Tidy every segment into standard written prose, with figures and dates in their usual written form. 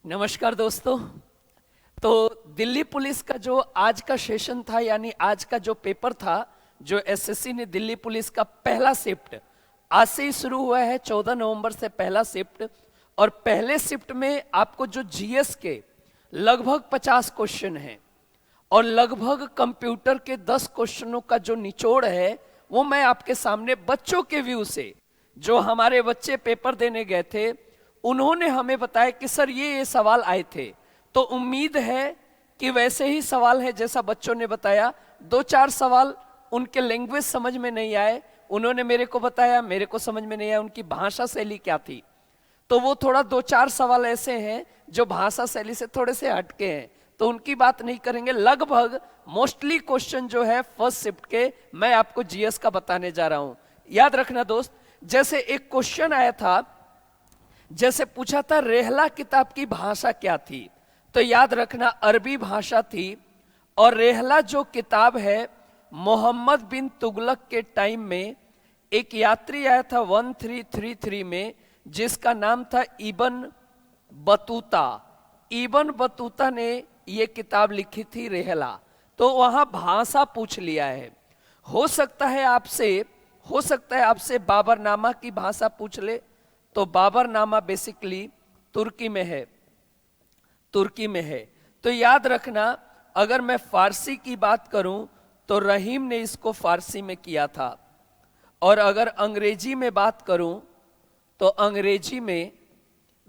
नमस्कार दोस्तों। तो दिल्ली पुलिस का जो आज का सेशन था, यानी आज का जो पेपर था, जो एसएससी ने दिल्ली पुलिस का पहला शिफ्ट आज से ही शुरू हुआ है। 14 नवंबर से पहला शिफ्ट। और पहले शिफ्ट में आपको जो जीएस के लगभग 50 क्वेश्चन हैं और लगभग कंप्यूटर के 10 क्वेश्चनों का जो निचोड़ है वो मैं आपके सामने बच्चों के व्यू से, जो हमारे बच्चे पेपर देने गए थे, उन्होंने हमें बताया कि सर ये सवाल आए थे। तो उम्मीद है कि वैसे ही सवाल है जैसा बच्चों ने बताया। दो चार सवाल उनके लैंग्वेज समझ में नहीं आए, उन्होंने मेरे को बताया, मेरे को समझ में नहीं आया उनकी भाषा शैली क्या थी। तो वो थोड़ा दो चार सवाल ऐसे हैं जो भाषा शैली से थोड़े से हटके हैं, तो उनकी बात नहीं करेंगे। लगभग मोस्टली क्वेश्चन जो है फर्स्ट शिफ्ट के मैं आपको जीएस का बताने जा रहा हूं। याद रखना दोस्त, जैसे एक क्वेश्चन आया था, जैसे पूछा था रेहला किताब की भाषा क्या थी, तो याद रखना अरबी भाषा थी। और रेहला जो किताब है, मोहम्मद बिन तुगलक के टाइम में एक यात्री आया था 1333 में, जिसका नाम था इबन बतूता। इबन बतूता ने ये किताब लिखी थी रेहला। तो वहां भाषा पूछ लिया है। हो सकता है आपसे बाबरनामा की भाषा पूछ ले, तो बाबरनामा बेसिकली तुर्की में है। तो याद रखना, अगर मैं फारसी की बात करूं तो रहीम ने इसको फारसी में किया था, और अगर अंग्रेजी में बात करूं तो अंग्रेजी में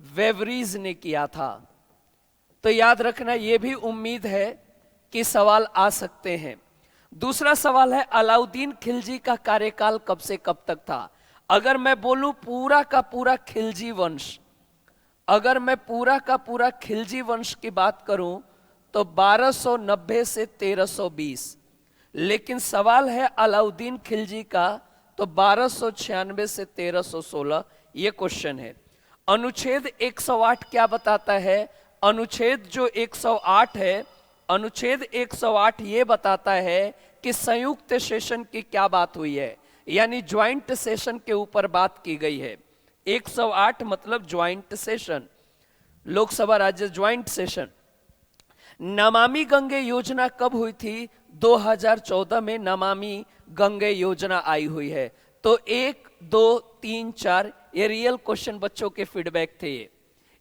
वेवरीज ने किया था। तो याद रखना, यह भी उम्मीद है कि सवाल आ सकते हैं। दूसरा सवाल है अलाउद्दीन खिलजी का कार्यकाल कब से कब तक था। अगर मैं बोलूं पूरा का पूरा खिलजी वंश, अगर मैं पूरा का पूरा खिलजी वंश की बात करूं तो 1290 से 1320, लेकिन सवाल है अलाउद्दीन खिलजी का तो 1296 से 1316। ये क्वेश्चन है। अनुच्छेद 108 क्या बताता है? अनुच्छेद जो 108 है, अनुच्छेद 108 ये बताता है कि संयुक्त सेशन की क्या बात हुई है, यानी ज्वाइंट सेशन के ऊपर बात की गई है। 108 मतलब ज्वाइंट सेशन, लोकसभा राज्य ज्वाइंट सेशन। नमामि गंगे योजना कब हुई थी? 2014 में नमामि गंगे योजना आई हुई है। तो 1, 2, 3, 4 ये रियल क्वेश्चन बच्चों के फीडबैक थे।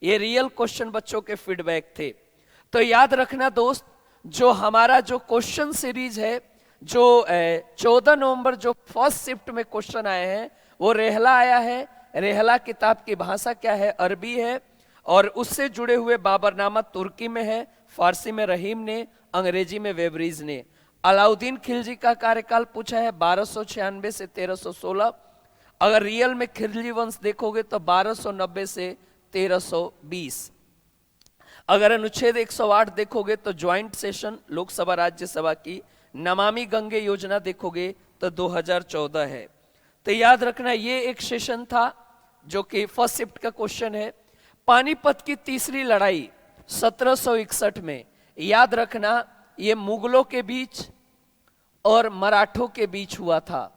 ये रियल क्वेश्चन बच्चों के फीडबैक थे। तो याद रखना दोस्त, जो हमारा जो क्वेश्चन सीरीज है, जो 14 नवंबर जो फर्स्ट शिफ्ट में क्वेश्चन आए हैं, वो रेहला आया है। रेहला किताब की भाषा क्या है? अरबी है। और उससे जुड़े हुए बाबरनामा तुर्की में है, फारसी में रहीम ने, अंग्रेजी में वेवरीज ने। अलाउद्दीन खिलजी का कार्यकाल पूछा है 1296 से 1316। अगर रियल में खिलजी वंश देखोगे तो 1290 से 1320। अगर अनुच्छेद 108 देखोगे तो ज्वाइंट सेशन लोकसभा राज्यसभा की। नमामि गंगे योजना देखोगे तो 2014 है। तो याद रखना, ये एक सेशन था जो कि फर्स्ट शिफ्ट का क्वेश्चन है। पानीपत की तीसरी लड़ाई 1761 में, याद रखना, ये मुगलों के बीच और मराठों के बीच हुआ था।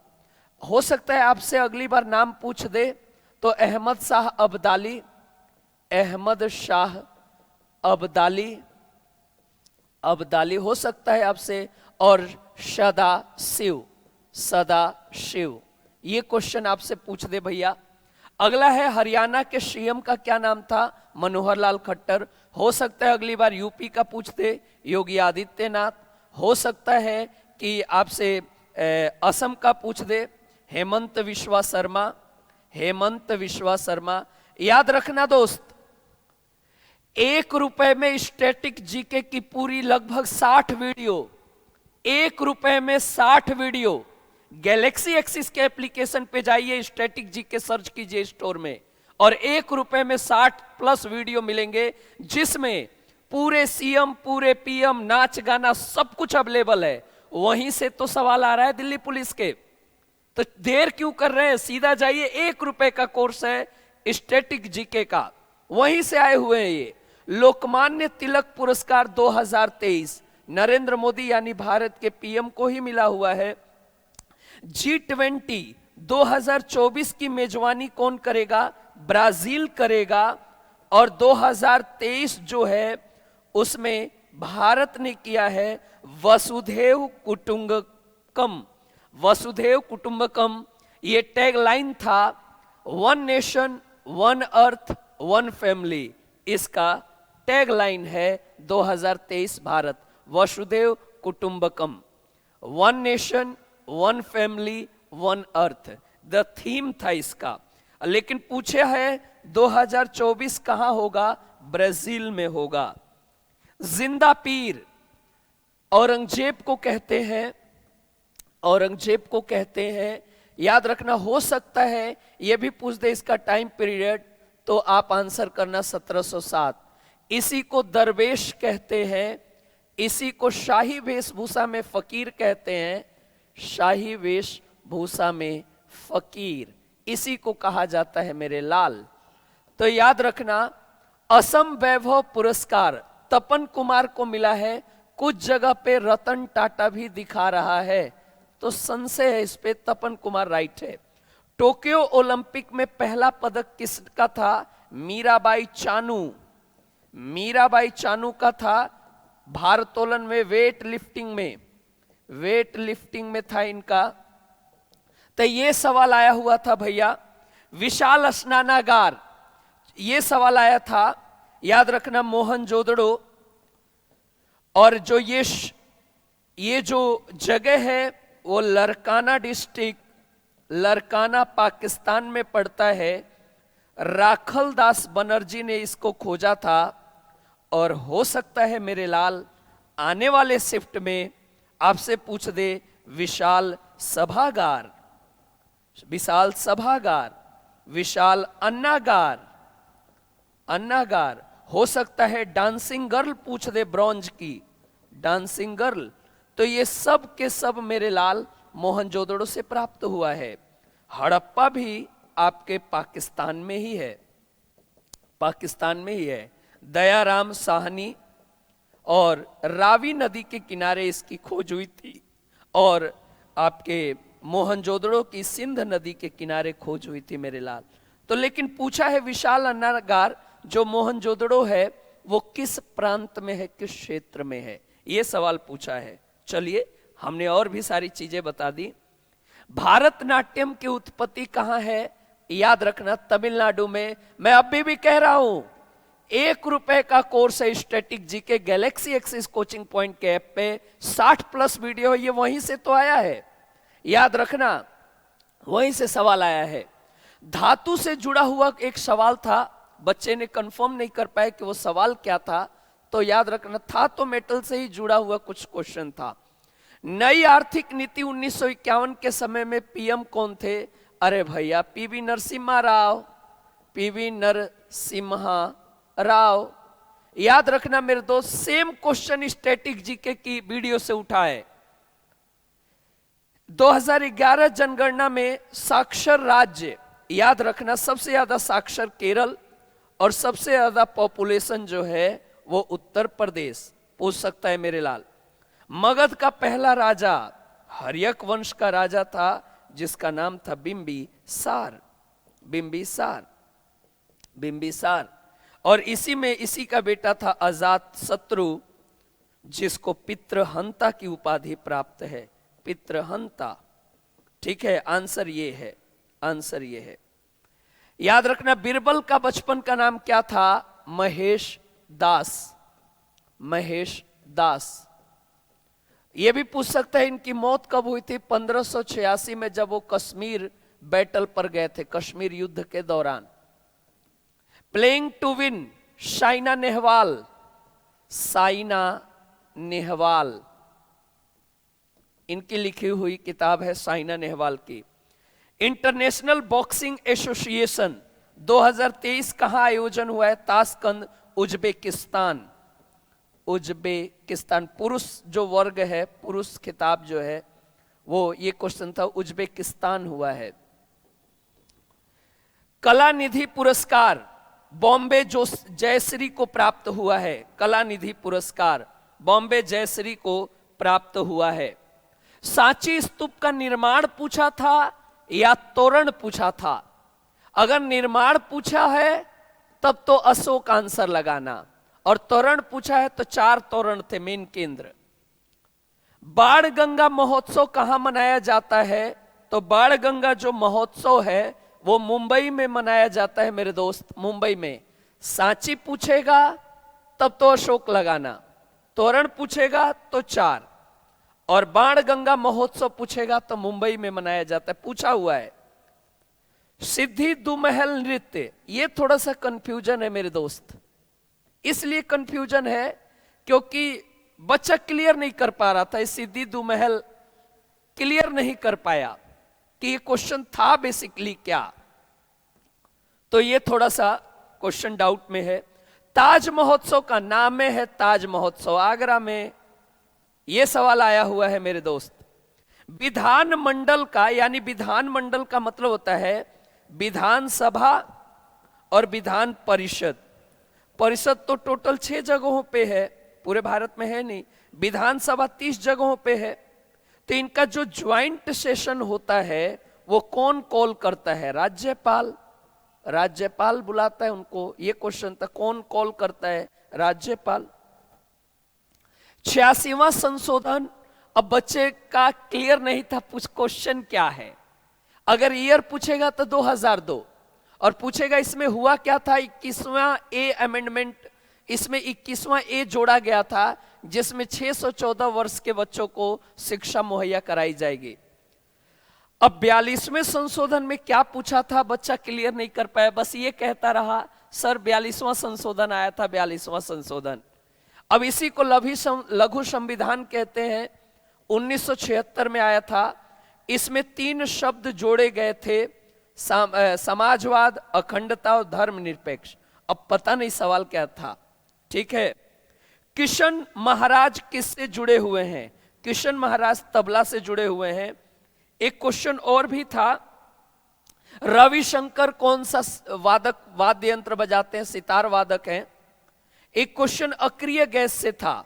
हो सकता है आपसे अगली बार नाम पूछ दे तो अहमद शाह अब्दाली, अहमद शाह अब्दाली हो सकता है आपसे, और सदा शिव ये क्वेश्चन आपसे पूछ दे भैया। अगला है हरियाणा के सीएम का क्या नाम था? मनोहर लाल खट्टर। हो सकता है अगली बार यूपी का पूछ दे, योगी आदित्यनाथ। हो सकता है कि आपसे असम का पूछ दे, हेमंत विश्वा शर्मा। याद रखना दोस्त, 1 रुपए में स्टैटिक जीके की पूरी लगभग 60 वीडियो, 1 रुपए में 60 वीडियो। गैलेक्सी एक्सिस के एप्लीकेशन पे जाइए, स्टैटिक जीके सर्च कीजिए स्टोर में, और 1 रुपए में 60+ वीडियो मिलेंगे, जिसमें पूरे सीएम, पूरे पीएम, नाच गाना सब कुछ अवेलेबल है। वहीं से तो सवाल आ रहा है दिल्ली पुलिस के। तो देर क्यों कर रहे हैं? सीधा जाइए, 1 रुपए का कोर्स है स्टैटिक जीके का, वहीं से आए हुए हैं ये। लोकमान्य तिलक पुरस्कार 2023 नरेंद्र मोदी यानी भारत के पीएम को ही मिला हुआ है। G20 2024 की मेजबानी कौन करेगा? ब्राजील करेगा। और 2023 जो है उसमें भारत ने किया है वसुधैव कुटुंबकम। वसुधैव कुटुंबकम ये टैगलाइन था, one nation one earth one family, इसका टैगलाइन है 2023 भारत, वसुधैव कुटुंबकम, one nation one family one earth, the theme था इसका। लेकिन पूछे है 2024 कहां होगा? ब्राजील में होगा। जिंदा पीर औरंगजेब को कहते हैं, औरंगजेब को कहते हैं, याद रखना। हो सकता है यह भी पूछ दे इसका टाइम पीरियड, तो आप आंसर करना 1707। इसी को दरवेश कहते हैं, इसी को शाही वेशभूषा में फकीर कहते हैं, शाही वेशभूषा में फकीर, इसी को कहा जाता है मेरे लाल। तो याद रखना, असम वैभव पुरस्कार तपन कुमार को मिला है, कुछ जगह पे रतन टाटा भी दिखा रहा है, तो संशय है इस पे, तपन कुमार राइट है। टोक्यो ओलंपिक में पहला पदक किसका था? मीराबाई चानू, मीराबाई चानू का था। भारोत्तोलन में, वेट लिफ्टिंग में, वेट लिफ्टिंग में था इनका। तो ये सवाल आया हुआ था भैया। विशाल स्नानागार, ये सवाल आया था, याद रखना, मोहनजोदड़ो। और जो ये जो जगह है वो लरकाना डिस्ट्रिक्ट, लरकाना पाकिस्तान में पड़ता है। राखल दास बनर्जी ने इसको खोजा था। और हो सकता है मेरे लाल आने वाले शिफ्ट में आपसे पूछ दे विशाल सभागार, विशाल सभागार, विशाल अन्नागार, अन्नागार। हो सकता है डांसिंग गर्ल पूछ दे, ब्रॉन्ज की डांसिंग गर्ल। तो ये सब के सब मेरे लाल मोहनजोदड़ो से प्राप्त हुआ है। हड़प्पा भी आपके पाकिस्तान में ही है, पाकिस्तान में ही है। दयाराम साहनी और रावी नदी के किनारे इसकी खोज हुई थी, और आपके मोहनजोदड़ो की सिंध नदी के किनारे खोज हुई थी मेरे लाल। तो लेकिन पूछा है विशाल अन्नागार जो मोहनजोदड़ो है वो किस प्रांत में है, किस क्षेत्र में है, ये सवाल पूछा है। चलिए हमने और भी सारी चीजें बता दी। भारतनाट्यम की उत्पत्ति कहां है? याद रखना, तमिलनाडु में। मैं अभी भी कह रहा हूं, 1 रुपए का कोर्स है static GK Galaxy axis coaching point के ऐप पे, 60+ वीडियो, ये वहीं से तो आया है, याद रखना, वहीं से सवाल आया है। धातु से जुड़ा हुआ एक सवाल था, बच्चे ने कंफर्म नहीं कर पाए कि वो सवाल क्या था, तो याद रखना था तो मेटल से ही जुड़ा हुआ कुछ क्वेश्चन था। नई आर्थिक नीति 1951 के समय में पीएम कौन थे? अरे भैया पीवी नरसिम्हा राव, पीवी नरसिम्हा राव। याद रखना मेरे दोस्त, सेम क्वेश्चन स्टैटिक जीके की वीडियो से उठा है। 2011 जनगणना में साक्षर राज्य, याद रखना, सबसे ज्यादा साक्षर केरल और सबसे ज्यादा पॉपुलेशन जो है वो उत्तर प्रदेश। पूछ सकता है मेरे लाल। मगध का पहला राजा हर्यक वंश का राजा था जिसका नाम था बिंबिसार, बिंबिसार, बिंबिसार। और इसी में इसी का बेटा था अजात शत्रु जिसको पितृहंता की उपाधि प्राप्त है, पितृहंता। ठीक है, आंसर ये है, आंसर ये है। याद रखना, बिरबल का बचपन का नाम क्या था? महेश दास, महेश दास। ये भी पूछ सकता है इनकी मौत कब हुई थी? 1586 में, जब वो कश्मीर बैटल पर गए थे, कश्मीर युद्ध के दौरान। Playing to win, Saina Nehwal, Saina Nehwal, इनकी लिखी हुई किताब है साइना नेहवाल की। इंटरनेशनल बॉक्सिंग एसोसिएशन 2023 कहां आयोजन हुआ है? Tashkent, Uzbekistan, Uzbekistan. पुरुष जो वर्ग है, पुरुष खिताब जो है वो, ये क्वेश्चन था, उज्बेकिस्तान हुआ है। कला निधि पुरस्कार बॉम्बे जो जयश्री को प्राप्त हुआ है, कला निधि पुरस्कार बॉम्बे जयश्री को प्राप्त हुआ है। सांची स्तूप का निर्माण पूछा था या तोरण पूछा था? अगर निर्माण पूछा है तब तो अशोक आंसर लगाना। और तोरण पूछा है तो 4 तोरण थे मेन केंद्र। बाण गंगा महोत्सव कहां मनाया जाता है? तो बाण गंगा जो महोत्सव है वो मुंबई में मनाया जाता है मेरे दोस्त, मुंबई में। सांची पूछेगा तब तो अशोक लगाना, तोरण पूछेगा तो 4, और बाण गंगा महोत्सव पूछेगा तो मुंबई में मनाया जाता है, पूछा हुआ है। सिद्धि दुमहल नृत्य, ये थोड़ा सा कंफ्यूजन है मेरे दोस्त। इसलिए कंफ्यूजन है क्योंकि बच्चा क्लियर नहीं कर पा रहा था, इस सिद्धि दुमहल क्लियर नहीं कर पाया कि ये क्वेश्चन था बेसिकली क्या, तो ये थोड़ा सा क्वेश्चन डाउट में है। ताज महोत्सव का नाम में है ताज महोत्सव, आगरा में, यह सवाल आया हुआ है मेरे दोस्त। विधान मंडल का, यानी विधान मंडल का मतलब होता है विधानसभा और विधान परिषद। परिषद तो टोटल 6 जगहों पे है, पूरे भारत में है नहीं। विधानसभा 30 जगहों पे है। तो इनका जो ज्वाइंट सेशन होता है वो कौन कॉल करता है? राज्यपाल। राज्यपाल बुलाता है उनको, ये क्वेश्चन था, कौन कॉल करता है? राज्यपाल। 86वां संशोधन, अब बच्चे का क्लियर नहीं था क्वेश्चन क्या है। अगर ईयर पूछेगा तो 2002, और पूछेगा इसमें हुआ क्या था, 21वां ए अमेंडमेंट, इसमें 21वां ए जोड़ा गया था जिसमें 614 वर्ष के बच्चों को शिक्षा मुहैया कराई जाएगी। अब 42वें संशोधन में क्या पूछा था बच्चा क्लियर नहीं कर पाया, बस ये कहता रहा सर 42वां संशोधन आया था, 42वां संशोधन। अब इसी को लघु संविधान कहते हैं, 1976 में आया था। इसमें 3 शब्द जोड़े गए थे, समाजवाद, अखंडता और धर्मनिरपेक्ष। अब पता नहीं सवाल क्या था, ठीक है। किशन महाराज किससे जुड़े हुए हैं? किशन महाराज तबला से जुड़े हुए हैं। एक क्वेश्चन और भी था, रविशंकर कौन सा वाद्य यंत्र बजाते हैं? सितार वादक हैं। एक क्वेश्चन अक्रिय गैस से था।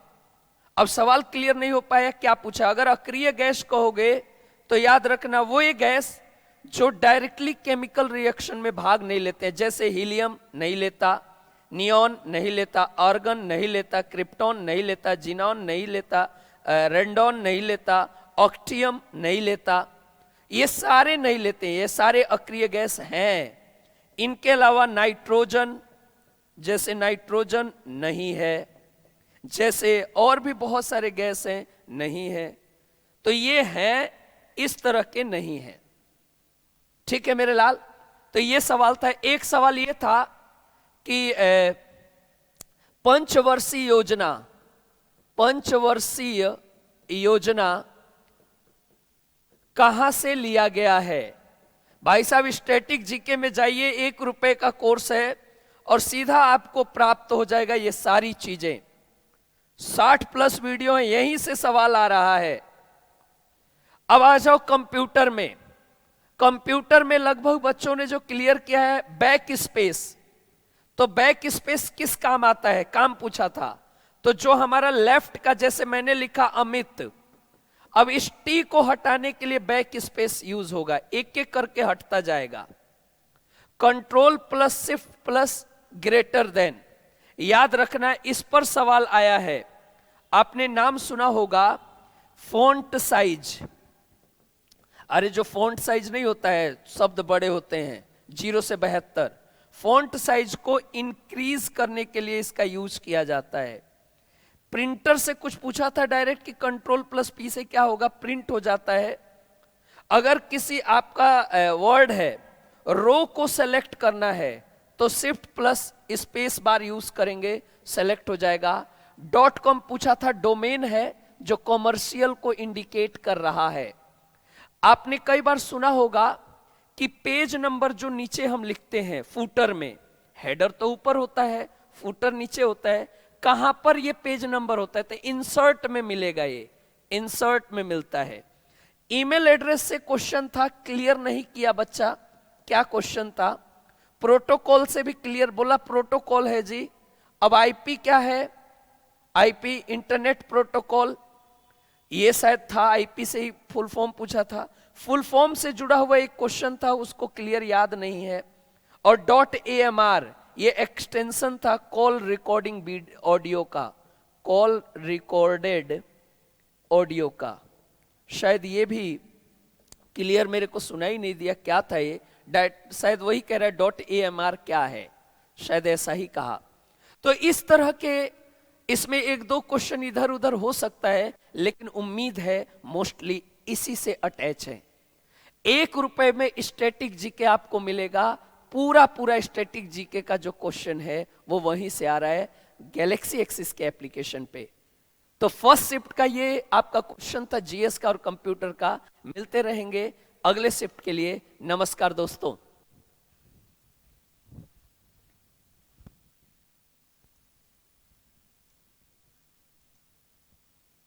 अब सवाल क्लियर नहीं हो पाया क्या पूछा। अगर अक्रिय गैस कहोगे तो याद रखना वो ये गैस जो डायरेक्टली केमिकल रिएक्शन में भाग नहीं लेते हैं, जैसे हीलियम नहीं लेता, नियॉन नहीं लेता, आर्गन नहीं लेता, क्रिप्टॉन नहीं लेता, जिनॉन नहीं लेता, रेंडॉन नहीं लेता, ऑक्टियम नहीं लेता, ये सारे नहीं लेते, ये सारे अक्रिय गैस हैं। इनके अलावा नाइट्रोजन, जैसे नाइट्रोजन नहीं है, जैसे और भी बहुत सारे गैस हैं, नहीं है। तो ये हैं, इस तरह के नहीं है, ठीक है मेरे लाल। तो ये सवाल था। एक सवाल ये था कि पंचवर्षीय योजना कहां से लिया गया है? भाई साहब स्टैटिक जीके में जाइए, 1 रुपए का कोर्स है और सीधा आपको प्राप्त हो जाएगा ये सारी चीजें। 60+ वीडियो है, यहीं से सवाल आ रहा है। अब आ जाओ कंप्यूटर में। कंप्यूटर में लगभग बच्चों ने जो क्लियर किया है बैक स्पेस। तो बैक स्पेस किस काम आता है? काम पूछा था। तो जो हमारा लेफ्ट का, जैसे मैंने लिखा अमित, अब इस टी को हटाने के लिए बैक स्पेस यूज होगा, एक एक करके हटता जाएगा। Control plus shift plus greater than, याद रखना, इस पर सवाल आया है। आपने नाम सुना होगा फॉन्ट साइज। अरे जो फॉन्ट साइज नहीं होता है, शब्द बड़े होते हैं, 0 से 72, फॉन्ट साइज को इंक्रीज करने के लिए इसका यूज किया जाता है। प्रिंटर से कुछ पूछा था डायरेक्ट कि कंट्रोल प्लस पी से क्या होगा, प्रिंट हो जाता है। अगर किसी आपका वर्ड है, रो को सेलेक्ट करना है तो shift plus space bar use करेंगे, सेलेक्ट हो जाएगा। .com पूछा था, डोमेन है जो कॉमर्शियल को इंडिकेट कर रहा है। आपने कई बार सुना होगा कि पेज नंबर जो नीचे हम लिखते हैं फूटर में, हेडर तो ऊपर होता है, फूटर नीचे होता है, कहां पर ये पेज नंबर होता है? तो इंसर्ट में मिलेगा, ये इंसर्ट में मिलता है। ईमेल एड्रेस से क्वेश्चन था, क्लियर नहीं किया बच्चा, क्या क्वेश्चन था? प्रोटोकॉल से भी क्लियर बोला, प्रोटोकॉल है जी। अब आईपी क्या है? आईपी इंटरनेट प्रोटोकॉल, ये शायद था, आईपी से ही फुल फॉर्म पूछा था। फुल फॉर्म से जुड़ा हुआ एक क्वेश्चन था, उसको क्लियर याद नहीं है। और .amr, ये एक्सटेंशन था कॉल रिकॉर्डिंग ऑडियो का, कॉल रिकॉर्डेड ऑडियो का। शायद ये भी क्लियर मेरे को सुनाई नहीं दिया क्या था ये, शायद वही कह रहा है .amr क्या है, शायद ऐसा ही कहा। तो इस तरह के इसमें एक दो क्वेश्चन इधर उधर हो सकता है, लेकिन उम्मीद है मोस्टली इसी से अटैच है। 1 रुपए में स्टैटिक जीके आपको मिलेगा, पूरा पूरा स्टैटिक जीके का जो क्वेश्चन है वो वहीं से आ रहा है गैलेक्सी एक्सिस के एप्लीकेशन पे। तो फर्स्ट शिफ्ट का ये आपका क्वेश्चन था जीएस का और कंप्यूटर का। मिलते रहेंगे अगले शिफ्ट के लिए। नमस्कार दोस्तों।